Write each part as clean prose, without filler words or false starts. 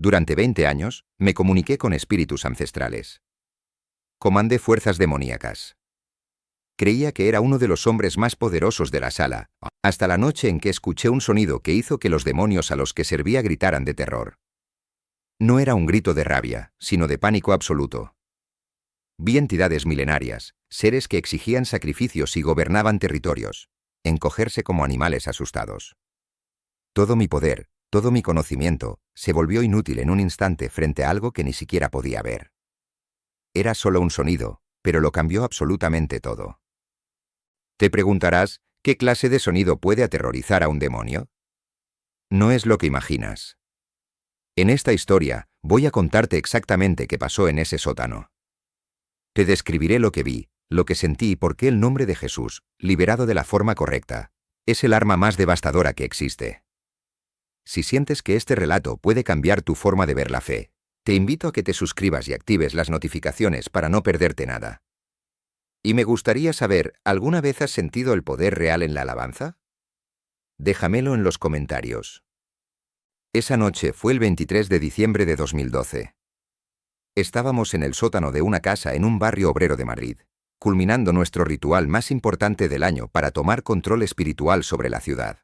Durante 20 años, me comuniqué con espíritus ancestrales. Comandé fuerzas demoníacas. Creía que era uno de los hombres más poderosos de la sala, hasta la noche en que escuché un sonido que hizo que los demonios a los que servía gritaran de terror. No era un grito de rabia, sino de pánico absoluto. Vi entidades milenarias, seres que exigían sacrificios y gobernaban territorios, encogerse como animales asustados. Todo mi poder, todo mi conocimiento, se volvió inútil en un instante frente a algo que ni siquiera podía ver. Era solo un sonido, pero lo cambió absolutamente todo. Te preguntarás, ¿qué clase de sonido puede aterrorizar a un demonio? No es lo que imaginas. En esta historia, voy a contarte exactamente qué pasó en ese sótano. Te describiré lo que vi, lo que sentí y por qué el nombre de Jesús, liberado de la forma correcta, es el arma más devastadora que existe. Si sientes que este relato puede cambiar tu forma de ver la fe, te invito a que te suscribas y actives las notificaciones para no perderte nada. Y me gustaría saber, ¿alguna vez has sentido el poder real en la alabanza? Déjamelo en los comentarios. Esa noche fue el 23 de diciembre de 2012. Estábamos en el sótano de una casa en un barrio obrero de Madrid, culminando nuestro ritual más importante del año para tomar control espiritual sobre la ciudad.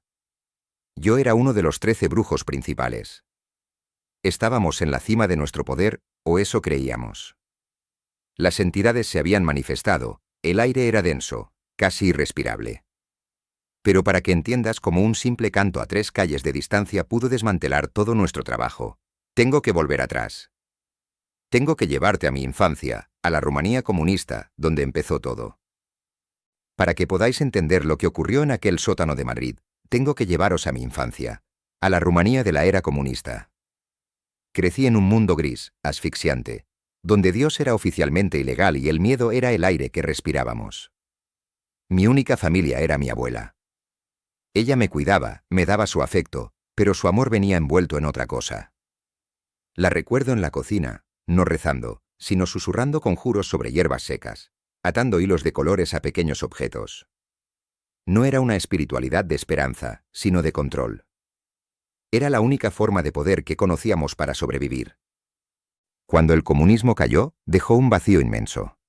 Yo era uno de los 13 brujos principales. Estábamos en la cima de nuestro poder, o eso creíamos. Las entidades se habían manifestado, el aire era denso, casi irrespirable. Pero para que entiendas cómo un simple canto a 3 calles de distancia pudo desmantelar todo nuestro trabajo, tengo que volver atrás. Tengo que llevarte a mi infancia, a la Rumanía comunista, donde empezó todo. Para que podáis entender lo que ocurrió en aquel sótano de Madrid, tengo que llevaros a mi infancia, a la Rumanía de la era comunista. Crecí en un mundo gris, asfixiante, donde Dios era oficialmente ilegal y el miedo era el aire que respirábamos. Mi única familia era mi abuela. Ella me cuidaba, me daba su afecto, pero su amor venía envuelto en otra cosa. La recuerdo en la cocina, no rezando, sino susurrando conjuros sobre hierbas secas, atando hilos de colores a pequeños objetos. No era una espiritualidad de esperanza, sino de control. Era la única forma de poder que conocíamos para sobrevivir. Cuando el comunismo cayó, dejó un vacío inmenso.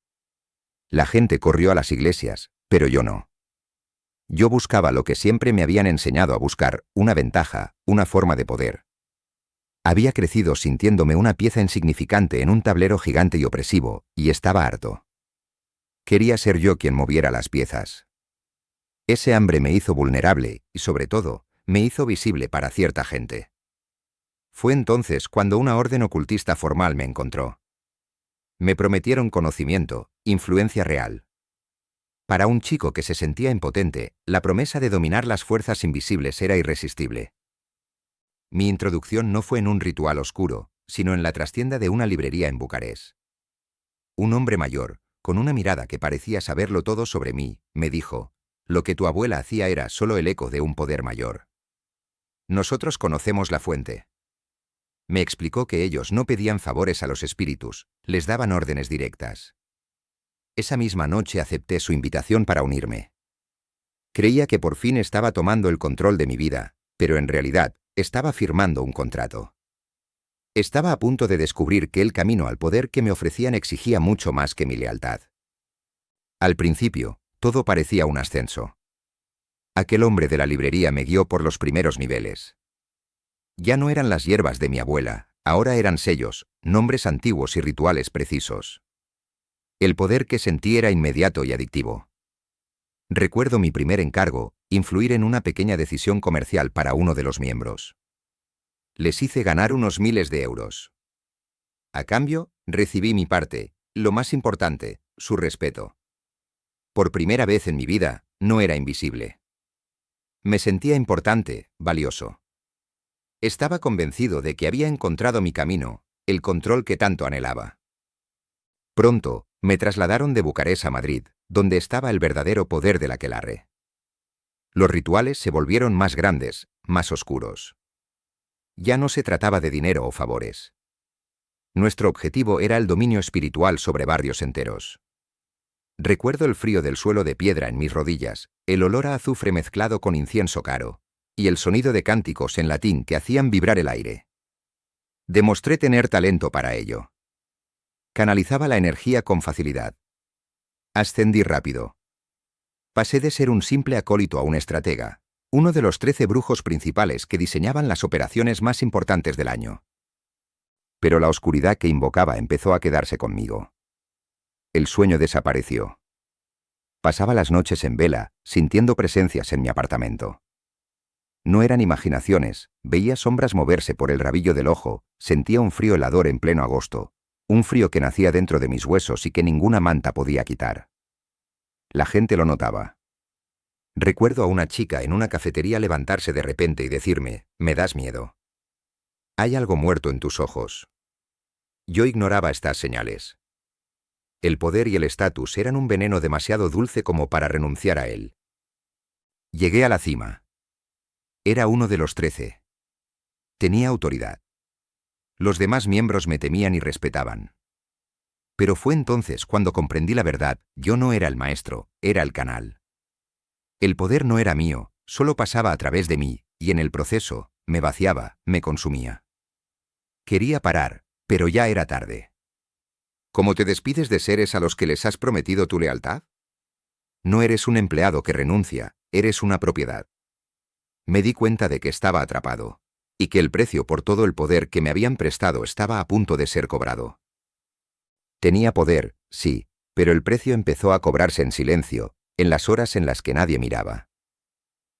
La gente corrió a las iglesias, pero yo no. Yo buscaba lo que siempre me habían enseñado a buscar, una ventaja, una forma de poder. Había crecido sintiéndome una pieza insignificante en un tablero gigante y opresivo, y estaba harto. Quería ser yo quien moviera las piezas. Ese hambre me hizo vulnerable, y sobre todo, me hizo visible para cierta gente. Fue entonces cuando una orden ocultista formal me encontró. Me prometieron conocimiento, influencia real. Para un chico que se sentía impotente, la promesa de dominar las fuerzas invisibles era irresistible. Mi introducción no fue en un ritual oscuro, sino en la trastienda de una librería en Bucarest. Un hombre mayor, con una mirada que parecía saberlo todo sobre mí, me dijo: lo que tu abuela hacía era solo el eco de un poder mayor. Nosotros conocemos la fuente. Me explicó que ellos no pedían favores a los espíritus, les daban órdenes directas. Esa misma noche acepté su invitación para unirme. Creía que por fin estaba tomando el control de mi vida, pero en realidad estaba firmando un contrato. Estaba a punto de descubrir que el camino al poder que me ofrecían exigía mucho más que mi lealtad. Al principio, todo parecía un ascenso. Aquel hombre de la librería me guió por los primeros niveles. Ya no eran las hierbas de mi abuela, ahora eran sellos, nombres antiguos y rituales precisos. El poder que sentí era inmediato y adictivo. Recuerdo mi primer encargo, influir en una pequeña decisión comercial para uno de los miembros. Les hice ganar unos miles de euros. A cambio, recibí mi parte, lo más importante, su respeto. Por primera vez en mi vida, no era invisible. Me sentía importante, valioso. Estaba convencido de que había encontrado mi camino, el control que tanto anhelaba. Pronto, me trasladaron de Bucarest a Madrid, donde estaba el verdadero poder del aquelarre. Los rituales se volvieron más grandes, más oscuros. Ya no se trataba de dinero o favores. Nuestro objetivo era el dominio espiritual sobre barrios enteros. Recuerdo el frío del suelo de piedra en mis rodillas, el olor a azufre mezclado con incienso caro, y el sonido de cánticos en latín que hacían vibrar el aire. Demostré tener talento para ello. Canalizaba la energía con facilidad. Ascendí rápido. Pasé de ser un simple acólito a un estratega, uno de los 13 brujos principales que diseñaban las operaciones más importantes del año. Pero la oscuridad que invocaba empezó a quedarse conmigo. El sueño desapareció. Pasaba las noches en vela, sintiendo presencias en mi apartamento. No eran imaginaciones, veía sombras moverse por el rabillo del ojo, sentía un frío helador en pleno agosto, un frío que nacía dentro de mis huesos y que ninguna manta podía quitar. La gente lo notaba. Recuerdo a una chica en una cafetería levantarse de repente y decirme, «Me das miedo. Hay algo muerto en tus ojos». Yo ignoraba estas señales. El poder y el estatus eran un veneno demasiado dulce como para renunciar a él. Llegué a la cima. Era uno de los 13. Tenía autoridad. Los demás miembros me temían y respetaban. Pero fue entonces cuando comprendí la verdad, yo no era el maestro, era el canal. El poder no era mío, solo pasaba a través de mí, y en el proceso, me vaciaba, me consumía. Quería parar, pero ya era tarde. ¿Cómo te despides de seres a los que les has prometido tu lealtad? No eres un empleado que renuncia, eres una propiedad. Me di cuenta de que estaba atrapado, y que el precio por todo el poder que me habían prestado estaba a punto de ser cobrado. Tenía poder, sí, pero el precio empezó a cobrarse en silencio, en las horas en las que nadie miraba.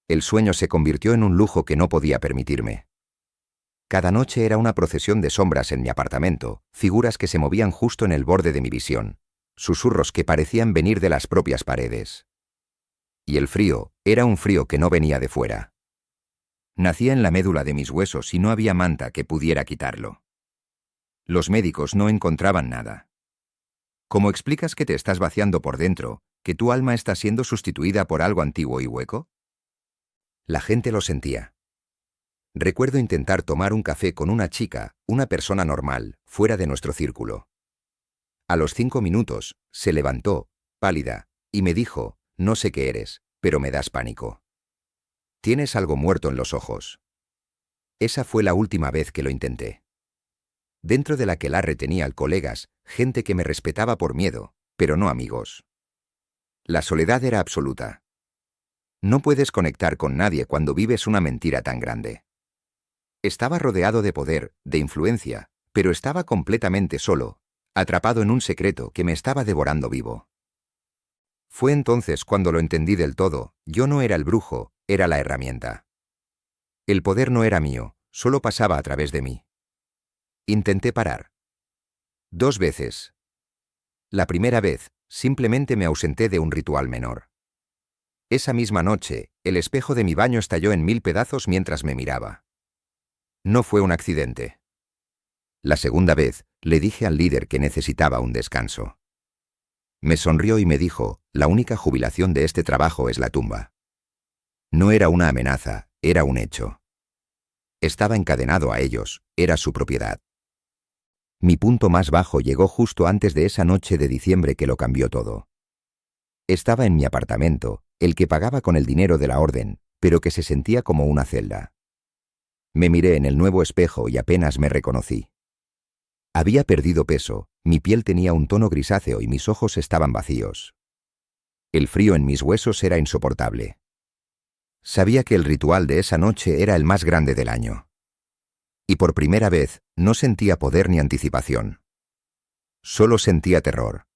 El sueño se convirtió en un lujo que no podía permitirme. Cada noche era una procesión de sombras en mi apartamento, figuras que se movían justo en el borde de mi visión, susurros que parecían venir de las propias paredes. Y el frío, era un frío que no venía de fuera. Nacía en la médula de mis huesos y no había manta que pudiera quitarlo. Los médicos no encontraban nada. ¿Cómo explicas que te estás vaciando por dentro, que tu alma está siendo sustituida por algo antiguo y hueco? La gente lo sentía. Recuerdo intentar tomar un café con una chica, una persona normal, fuera de nuestro círculo. A los 5 minutos, se levantó, pálida, y me dijo, «No sé qué eres, pero me das pánico. Tienes algo muerto en los ojos». Esa fue la última vez que lo intenté. Dentro de la aquelarre tenía colegas, gente que me respetaba por miedo, pero no amigos. La soledad era absoluta. No puedes conectar con nadie cuando vives una mentira tan grande. Estaba rodeado de poder, de influencia, pero estaba completamente solo, atrapado en un secreto que me estaba devorando vivo. Fue entonces cuando lo entendí del todo, yo no era el brujo, era la herramienta. El poder no era mío, solo pasaba a través de mí. Intenté parar. 2 veces. La primera vez, simplemente me ausenté de un ritual menor. Esa misma noche, el espejo de mi baño estalló en 1000 pedazos mientras me miraba. No fue un accidente. La segunda vez, le dije al líder que necesitaba un descanso. Me sonrió y me dijo, la única jubilación de este trabajo es la tumba. No era una amenaza, era un hecho. Estaba encadenado a ellos, era su propiedad. Mi punto más bajo llegó justo antes de esa noche de diciembre que lo cambió todo. Estaba en mi apartamento, el que pagaba con el dinero de la orden, pero que se sentía como una celda. Me miré en el nuevo espejo y apenas me reconocí. Había perdido peso, mi piel tenía un tono grisáceo y mis ojos estaban vacíos. El frío en mis huesos era insoportable. Sabía que el ritual de esa noche era el más grande del año. Y por primera vez, no sentía poder ni anticipación. Solo sentía terror.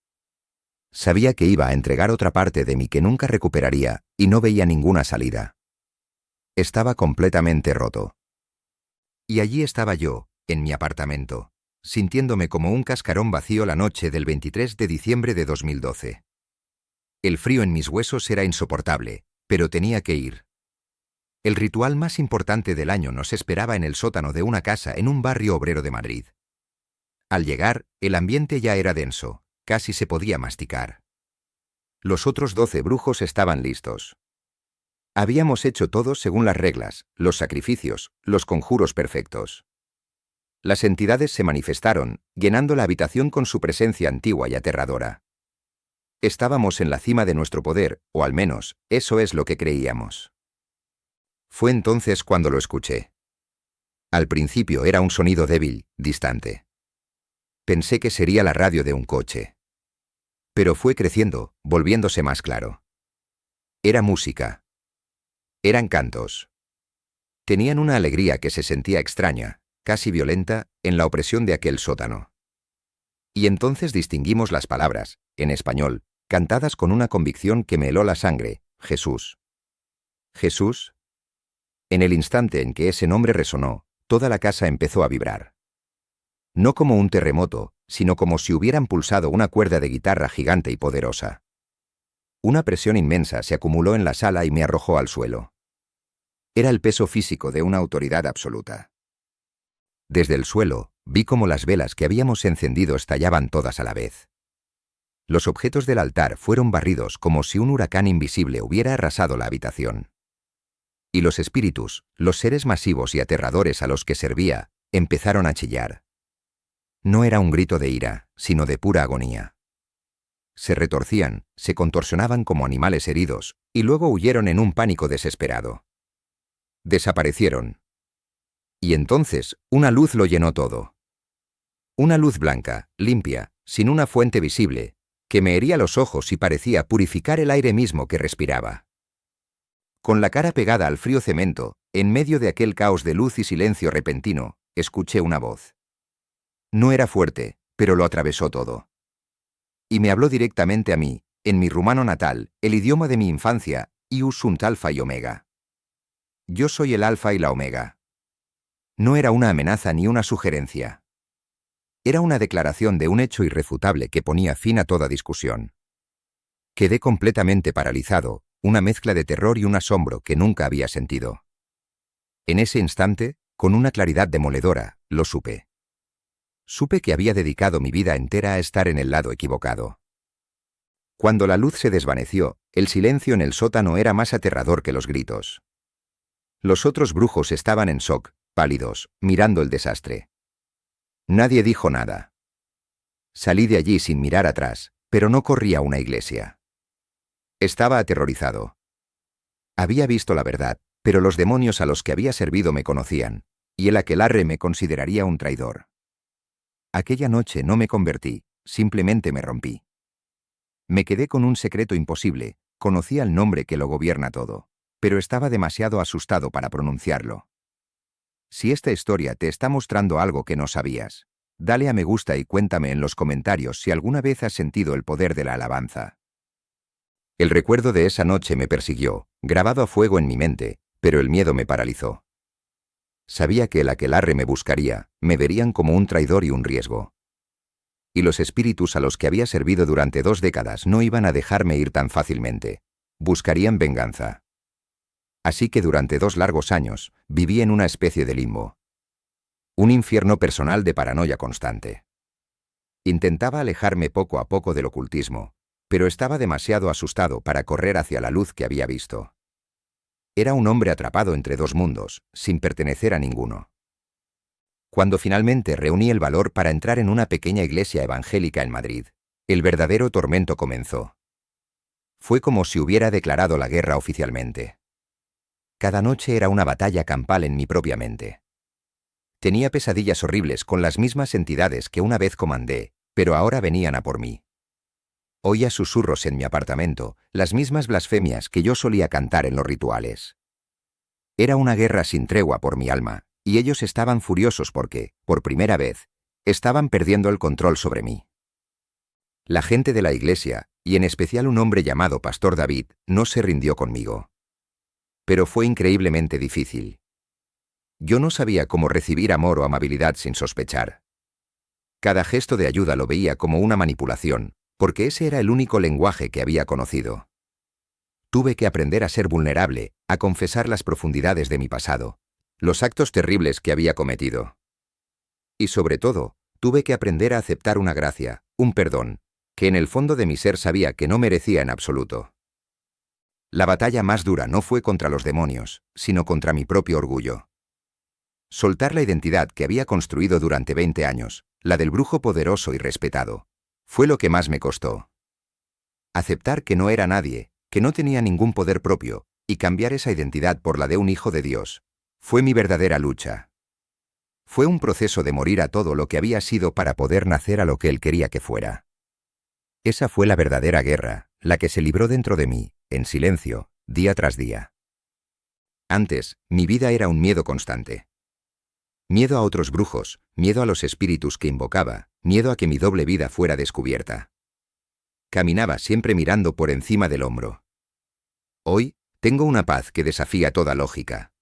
Sabía que iba a entregar otra parte de mí que nunca recuperaría, y no veía ninguna salida. Estaba completamente roto. Y allí estaba yo, en mi apartamento, sintiéndome como un cascarón vacío la noche del 23 de diciembre de 2012. El frío en mis huesos era insoportable, pero tenía que ir. El ritual más importante del año nos esperaba en el sótano de una casa en un barrio obrero de Madrid. Al llegar, el ambiente ya era denso, casi se podía masticar. Los otros 12 brujos estaban listos. Habíamos hecho todo según las reglas, los sacrificios, los conjuros perfectos. Las entidades se manifestaron, llenando la habitación con su presencia antigua y aterradora. Estábamos en la cima de nuestro poder, o al menos, eso es lo que creíamos. Fue entonces cuando lo escuché. Al principio era un sonido débil, distante. Pensé que sería la radio de un coche. Pero fue creciendo, volviéndose más claro. Era música. Eran cantos. Tenían una alegría que se sentía extraña, casi violenta, en la opresión de aquel sótano. Y entonces distinguimos las palabras, en español, cantadas con una convicción que me heló la sangre: Jesús. ¿Jesús? En el instante en que ese nombre resonó, toda la casa empezó a vibrar. No como un terremoto, sino como si hubieran pulsado una cuerda de guitarra gigante y poderosa. Una presión inmensa se acumuló en la sala y me arrojó al suelo. Era el peso físico de una autoridad absoluta. Desde el suelo, vi cómo las velas que habíamos encendido estallaban todas a la vez. Los objetos del altar fueron barridos como si un huracán invisible hubiera arrasado la habitación. Y los espíritus, los seres masivos y aterradores a los que servía, empezaron a chillar. No era un grito de ira, sino de pura agonía. Se retorcían, se contorsionaban como animales heridos, y luego huyeron en un pánico desesperado. Desaparecieron. Y entonces, una luz lo llenó todo. Una luz blanca, limpia, sin una fuente visible, que me hería los ojos y parecía purificar el aire mismo que respiraba. Con la cara pegada al frío cemento, en medio de aquel caos de luz y silencio repentino, escuché una voz. No era fuerte, pero lo atravesó todo. Y me habló directamente a mí, en mi rumano natal, el idioma de mi infancia, ius sunt alfa y omega. Yo soy el alfa y la omega. No era una amenaza ni una sugerencia. Era una declaración de un hecho irrefutable que ponía fin a toda discusión. Quedé completamente paralizado, una mezcla de terror y un asombro que nunca había sentido. En ese instante, con una claridad demoledora, lo supe. Supe que había dedicado mi vida entera a estar en el lado equivocado. Cuando la luz se desvaneció, el silencio en el sótano era más aterrador que los gritos. Los otros brujos estaban en shock, pálidos, mirando el desastre. Nadie dijo nada. Salí de allí sin mirar atrás, pero no corrí a una iglesia. Estaba aterrorizado. Había visto la verdad, pero los demonios a los que había servido me conocían, y el aquelarre me consideraría un traidor. Aquella noche no me convertí, simplemente me rompí. Me quedé con un secreto imposible, conocía el nombre que lo gobierna todo, pero estaba demasiado asustado para pronunciarlo. Si esta historia te está mostrando algo que no sabías, dale a me gusta y cuéntame en los comentarios si alguna vez has sentido el poder de la alabanza. El recuerdo de esa noche me persiguió, grabado a fuego en mi mente, pero el miedo me paralizó. Sabía que el aquelarre me buscaría, me verían como un traidor y un riesgo. Y los espíritus a los que había servido durante 2 décadas no iban a dejarme ir tan fácilmente. Buscarían venganza. Así que durante 2 largos años, viví en una especie de limbo. Un infierno personal de paranoia constante. Intentaba alejarme poco a poco del ocultismo, pero estaba demasiado asustado para correr hacia la luz que había visto. Era un hombre atrapado entre 2 mundos, sin pertenecer a ninguno. Cuando finalmente reuní el valor para entrar en una pequeña iglesia evangélica en Madrid, el verdadero tormento comenzó. Fue como si hubiera declarado la guerra oficialmente. Cada noche era una batalla campal en mi propia mente. Tenía pesadillas horribles con las mismas entidades que una vez comandé, pero ahora venían a por mí. Oía susurros en mi apartamento, las mismas blasfemias que yo solía cantar en los rituales. Era una guerra sin tregua por mi alma, y ellos estaban furiosos porque, por primera vez, estaban perdiendo el control sobre mí. La gente de la iglesia, y en especial un hombre llamado Pastor David, no se rindió conmigo. Pero fue increíblemente difícil. Yo no sabía cómo recibir amor o amabilidad sin sospechar. Cada gesto de ayuda lo veía como una manipulación, porque ese era el único lenguaje que había conocido. Tuve que aprender a ser vulnerable, a confesar las profundidades de mi pasado, los actos terribles que había cometido. Y sobre todo, tuve que aprender a aceptar una gracia, un perdón, que en el fondo de mi ser sabía que no merecía en absoluto. La batalla más dura no fue contra los demonios, sino contra mi propio orgullo. Soltar la identidad que había construido durante 20 años, la del brujo poderoso y respetado, fue lo que más me costó. Aceptar que no era nadie, que no tenía ningún poder propio, y cambiar esa identidad por la de un hijo de Dios, fue mi verdadera lucha. Fue un proceso de morir a todo lo que había sido para poder nacer a lo que él quería que fuera. Esa fue la verdadera guerra, la que se libró dentro de mí, en silencio, día tras día. Antes, mi vida era un miedo constante. Miedo a otros brujos, miedo a los espíritus que invocaba, miedo a que mi doble vida fuera descubierta. Caminaba siempre mirando por encima del hombro. Hoy, tengo una paz que desafía toda lógica.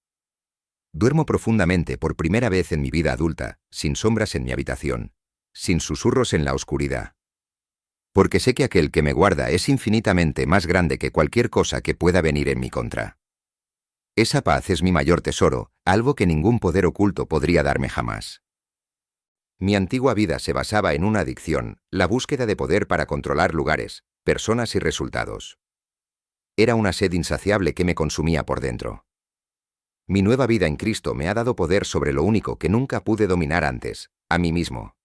Duermo profundamente por primera vez en mi vida adulta, sin sombras en mi habitación, sin susurros en la oscuridad. Porque sé que aquel que me guarda es infinitamente más grande que cualquier cosa que pueda venir en mi contra. Esa paz es mi mayor tesoro, algo que ningún poder oculto podría darme jamás. Mi antigua vida se basaba en una adicción, la búsqueda de poder para controlar lugares, personas y resultados. Era una sed insaciable que me consumía por dentro. Mi nueva vida en Cristo me ha dado poder sobre lo único que nunca pude dominar antes, a mí mismo.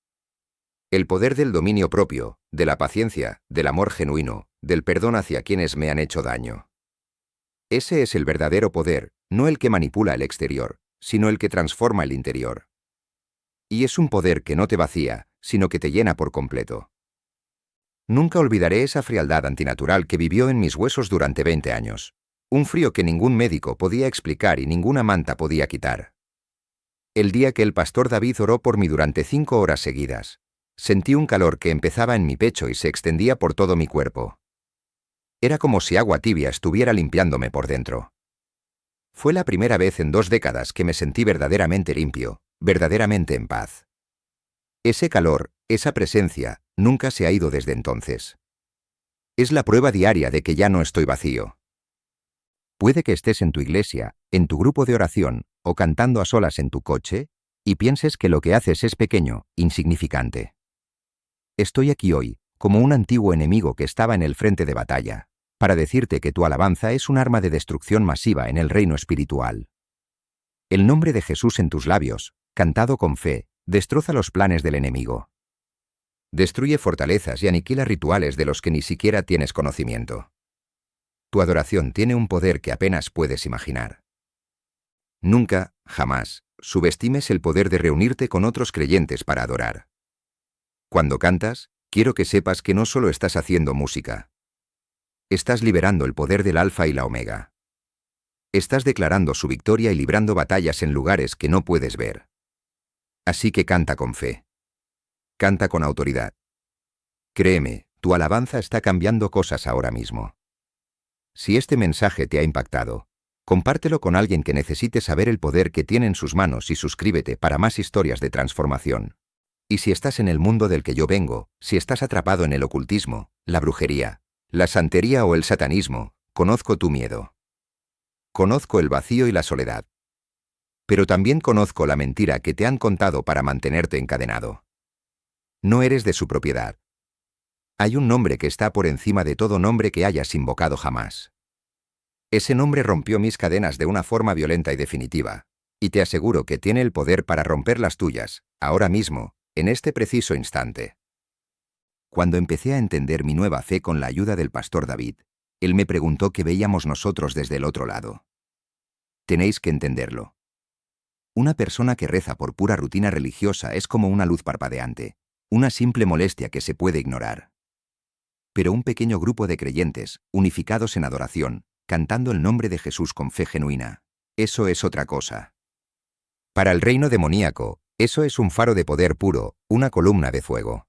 El poder del dominio propio, de la paciencia, del amor genuino, del perdón hacia quienes me han hecho daño. Ese es el verdadero poder, no el que manipula el exterior, sino el que transforma el interior. Y es un poder que no te vacía, sino que te llena por completo. Nunca olvidaré esa frialdad antinatural que vivió en mis huesos durante 20 años. Un frío que ningún médico podía explicar y ninguna manta podía quitar. El día que el pastor David oró por mí durante 5 horas seguidas, sentí un calor que empezaba en mi pecho y se extendía por todo mi cuerpo. Era como si agua tibia estuviera limpiándome por dentro. Fue la primera vez en 2 décadas que me sentí verdaderamente limpio, verdaderamente en paz. Ese calor, esa presencia, nunca se ha ido desde entonces. Es la prueba diaria de que ya no estoy vacío. Puede que estés en tu iglesia, en tu grupo de oración, o cantando a solas en tu coche, y pienses que lo que haces es pequeño, insignificante. Estoy aquí hoy, como un antiguo enemigo que estaba en el frente de batalla, para decirte que tu alabanza es un arma de destrucción masiva en el reino espiritual. El nombre de Jesús en tus labios, cantado con fe, destroza los planes del enemigo. Destruye fortalezas y aniquila rituales de los que ni siquiera tienes conocimiento. Tu adoración tiene un poder que apenas puedes imaginar. Nunca, jamás, subestimes el poder de reunirte con otros creyentes para adorar. Cuando cantas, quiero que sepas que no solo estás haciendo música. Estás liberando el poder del Alfa y la Omega. Estás declarando su victoria y librando batallas en lugares que no puedes ver. Así que canta con fe. Canta con autoridad. Créeme, tu alabanza está cambiando cosas ahora mismo. Si este mensaje te ha impactado, compártelo con alguien que necesite saber el poder que tiene en sus manos y suscríbete para más historias de transformación. Y si estás en el mundo del que yo vengo, si estás atrapado en el ocultismo, la brujería, la santería o el satanismo, conozco tu miedo. Conozco el vacío y la soledad. Pero también conozco la mentira que te han contado para mantenerte encadenado. No eres de su propiedad. Hay un nombre que está por encima de todo nombre que hayas invocado jamás. Ese nombre rompió mis cadenas de una forma violenta y definitiva, y te aseguro que tiene el poder para romper las tuyas, ahora mismo, en este preciso instante. Cuando empecé a entender mi nueva fe con la ayuda del pastor David, él me preguntó qué veíamos nosotros desde el otro lado. Tenéis que entenderlo. Una persona que reza por pura rutina religiosa es como una luz parpadeante, una simple molestia que se puede ignorar. Pero un pequeño grupo de creyentes, unificados en adoración, cantando el nombre de Jesús con fe genuina, eso es otra cosa. Para el reino demoníaco, eso es un faro de poder puro, una columna de fuego.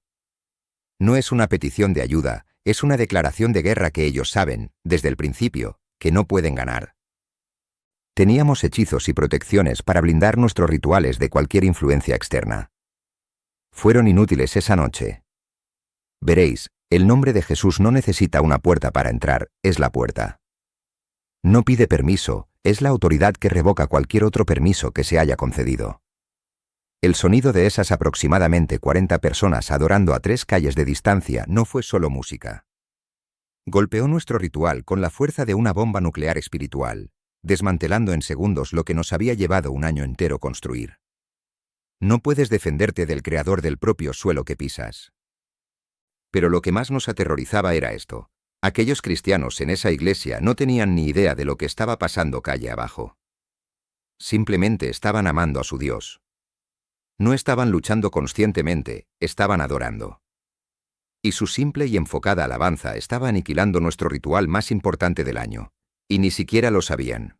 No es una petición de ayuda, es una declaración de guerra que ellos saben, desde el principio, que no pueden ganar. Teníamos hechizos y protecciones para blindar nuestros rituales de cualquier influencia externa. Fueron inútiles esa noche. Veréis, el nombre de Jesús no necesita una puerta para entrar, es la puerta. No pide permiso, es la autoridad que revoca cualquier otro permiso que se haya concedido. El sonido de esas aproximadamente 40 personas adorando a 3 calles de distancia no fue solo música. Golpeó nuestro ritual con la fuerza de una bomba nuclear espiritual, desmantelando en segundos lo que nos había llevado un año entero construir. No puedes defenderte del creador del propio suelo que pisas. Pero lo que más nos aterrorizaba era esto. Aquellos cristianos en esa iglesia no tenían ni idea de lo que estaba pasando calle abajo. Simplemente estaban amando a su Dios. No estaban luchando conscientemente, estaban adorando. Y su simple y enfocada alabanza estaba aniquilando nuestro ritual más importante del año. Y ni siquiera lo sabían.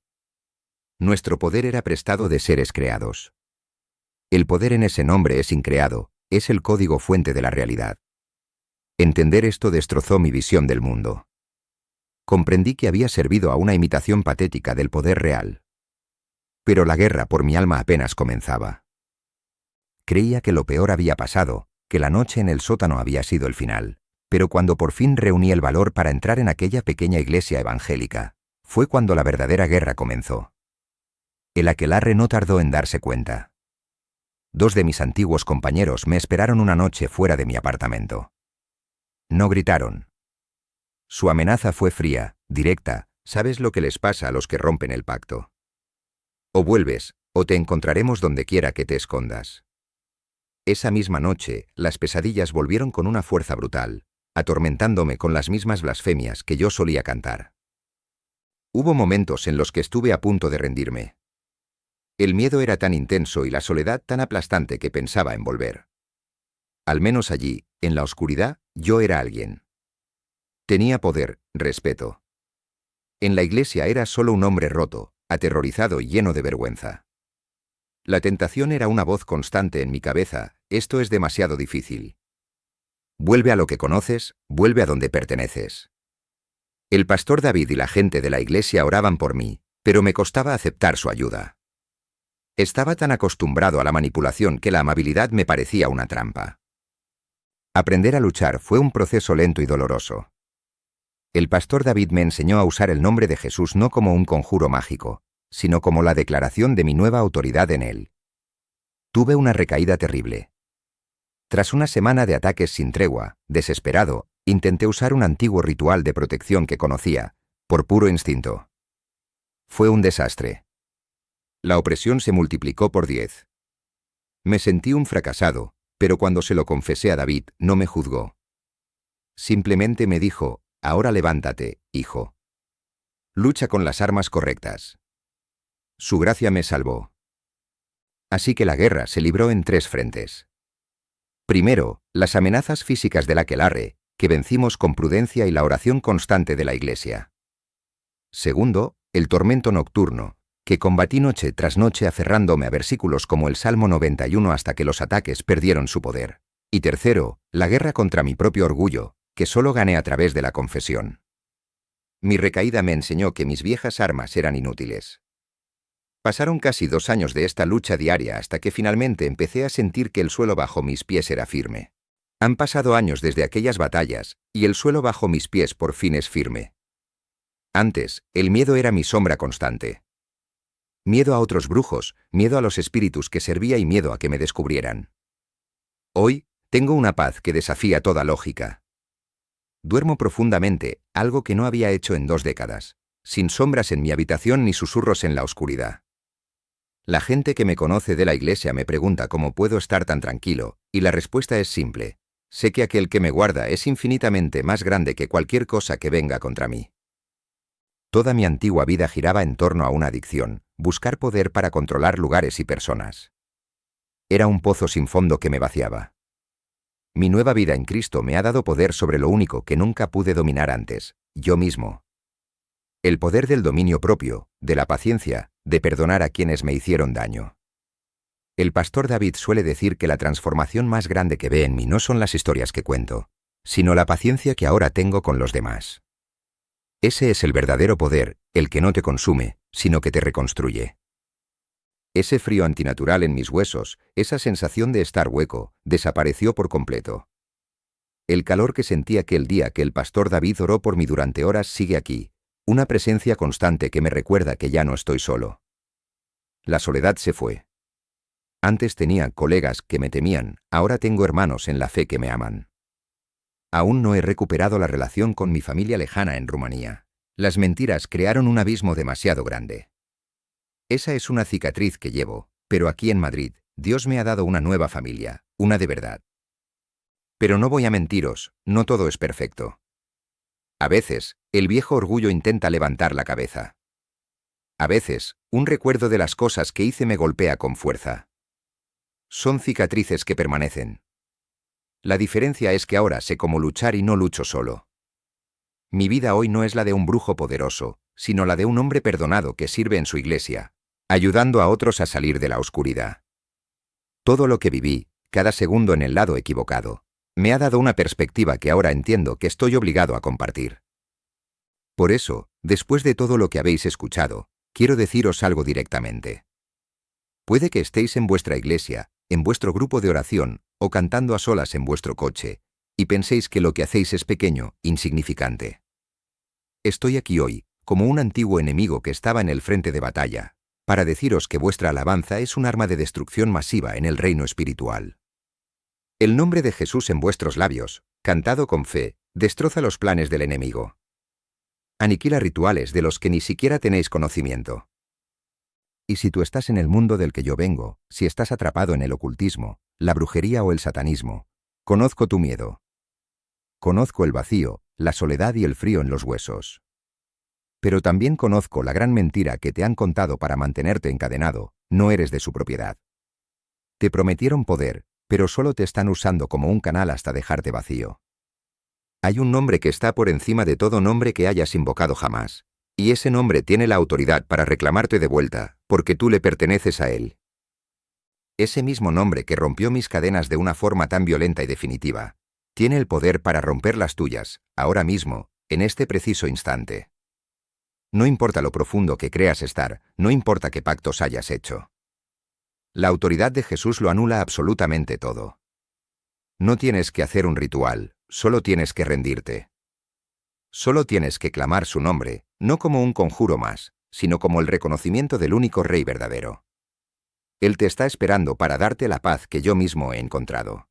Nuestro poder era prestado de seres creados. El poder en ese nombre es increado, es el código fuente de la realidad. Entender esto destrozó mi visión del mundo. Comprendí que había servido a una imitación patética del poder real. Pero la guerra por mi alma apenas comenzaba. Creía que lo peor había pasado, que la noche en el sótano había sido el final, pero cuando por fin reuní el valor para entrar en aquella pequeña iglesia evangélica, fue cuando la verdadera guerra comenzó. El aquelarre no tardó en darse cuenta. 2 de mis antiguos compañeros me esperaron una noche fuera de mi apartamento. No gritaron. Su amenaza fue fría, directa. ¿Sabes lo que les pasa a los que rompen el pacto? O vuelves, o te encontraremos donde quiera que te escondas. Esa misma noche, las pesadillas volvieron con una fuerza brutal, atormentándome con las mismas blasfemias que yo solía cantar. Hubo momentos en los que estuve a punto de rendirme. El miedo era tan intenso y la soledad tan aplastante que pensaba en volver. Al menos allí, en la oscuridad, yo era alguien. Tenía poder, respeto. En la iglesia era solo un hombre roto, aterrorizado y lleno de vergüenza. La tentación era una voz constante en mi cabeza: esto es demasiado difícil. Vuelve a lo que conoces, vuelve a donde perteneces. El pastor David y la gente de la iglesia oraban por mí, pero me costaba aceptar su ayuda. Estaba tan acostumbrado a la manipulación que la amabilidad me parecía una trampa. Aprender a luchar fue un proceso lento y doloroso. El pastor David me enseñó a usar el nombre de Jesús no como un conjuro mágico, sino como la declaración de mi nueva autoridad en él. Tuve una recaída terrible. Tras una semana de ataques sin tregua, desesperado, intenté usar un antiguo ritual de protección que conocía, por puro instinto. Fue un desastre. La opresión se multiplicó por 10. Me sentí un fracasado, pero cuando se lo confesé a David, no me juzgó. Simplemente me dijo: ahora levántate, hijo. Lucha con las armas correctas. Su gracia me salvó. Así que la guerra se libró en 3 frentes. Primero, las amenazas físicas del aquelarre, que vencimos con prudencia y la oración constante de la iglesia. Segundo, el tormento nocturno, que combatí noche tras noche aferrándome a versículos como el Salmo 91 hasta que los ataques perdieron su poder. Y tercero, la guerra contra mi propio orgullo, que solo gané a través de la confesión. Mi recaída me enseñó que mis viejas armas eran inútiles. Pasaron casi 2 años de esta lucha diaria hasta que finalmente empecé a sentir que el suelo bajo mis pies era firme. Han pasado años desde aquellas batallas, y el suelo bajo mis pies por fin es firme. Antes, el miedo era mi sombra constante. Miedo a otros brujos, miedo a los espíritus que servía y miedo a que me descubrieran. Hoy, tengo una paz que desafía toda lógica. Duermo profundamente, algo que no había hecho en 2 décadas, sin sombras en mi habitación ni susurros en la oscuridad. La gente que me conoce de la iglesia me pregunta cómo puedo estar tan tranquilo, y la respuesta es simple: sé que aquel que me guarda es infinitamente más grande que cualquier cosa que venga contra mí. Toda mi antigua vida giraba en torno a una adicción: buscar poder para controlar lugares y personas. Era un pozo sin fondo que me vaciaba. Mi nueva vida en Cristo me ha dado poder sobre lo único que nunca pude dominar antes: yo mismo. El poder del dominio propio, de la paciencia, de perdonar a quienes me hicieron daño. El pastor David suele decir que la transformación más grande que ve en mí no son las historias que cuento, sino la paciencia que ahora tengo con los demás. Ese es el verdadero poder, el que no te consume, sino que te reconstruye. Ese frío antinatural en mis huesos, esa sensación de estar hueco, desapareció por completo. El calor que sentí aquel día que el pastor David oró por mí durante horas sigue aquí, una presencia constante que me recuerda que ya no estoy solo. La soledad se fue. Antes tenía colegas que me temían, ahora tengo hermanos en la fe que me aman. Aún no he recuperado la relación con mi familia lejana en Rumanía. Las mentiras crearon un abismo demasiado grande. Esa es una cicatriz que llevo, pero aquí en Madrid, Dios me ha dado una nueva familia, una de verdad. Pero no voy a mentiros, no todo es perfecto. A veces, el viejo orgullo intenta levantar la cabeza. A veces, un recuerdo de las cosas que hice me golpea con fuerza. Son cicatrices que permanecen. La diferencia es que ahora sé cómo luchar y no lucho solo. Mi vida hoy no es la de un brujo poderoso, sino la de un hombre perdonado que sirve en su iglesia, ayudando a otros a salir de la oscuridad. Todo lo que viví, cada segundo en el lado equivocado, me ha dado una perspectiva que ahora entiendo que estoy obligado a compartir. Por eso, después de todo lo que habéis escuchado, quiero deciros algo directamente. Puede que estéis en vuestra iglesia, en vuestro grupo de oración, o cantando a solas en vuestro coche, y penséis que lo que hacéis es pequeño, insignificante. Estoy aquí hoy, como un antiguo enemigo que estaba en el frente de batalla, para deciros que vuestra alabanza es un arma de destrucción masiva en el reino espiritual. El nombre de Jesús en vuestros labios, cantado con fe, destroza los planes del enemigo. Aniquila rituales de los que ni siquiera tenéis conocimiento. Y si tú estás en el mundo del que yo vengo, si estás atrapado en el ocultismo, la brujería o el satanismo, conozco tu miedo. Conozco el vacío, la soledad y el frío en los huesos. Pero también conozco la gran mentira que te han contado para mantenerte encadenado: no eres de su propiedad. Te prometieron poder, pero solo te están usando como un canal hasta dejarte vacío. Hay un nombre que está por encima de todo nombre que hayas invocado jamás, y ese nombre tiene la autoridad para reclamarte de vuelta, porque tú le perteneces a él. Ese mismo nombre que rompió mis cadenas de una forma tan violenta y definitiva, tiene el poder para romper las tuyas, ahora mismo, en este preciso instante. No importa lo profundo que creas estar, no importa qué pactos hayas hecho. La autoridad de Jesús lo anula absolutamente todo. No tienes que hacer un ritual, solo tienes que rendirte. Solo tienes que clamar su nombre, no como un conjuro más, sino como el reconocimiento del único Rey verdadero. Él te está esperando para darte la paz que yo mismo he encontrado.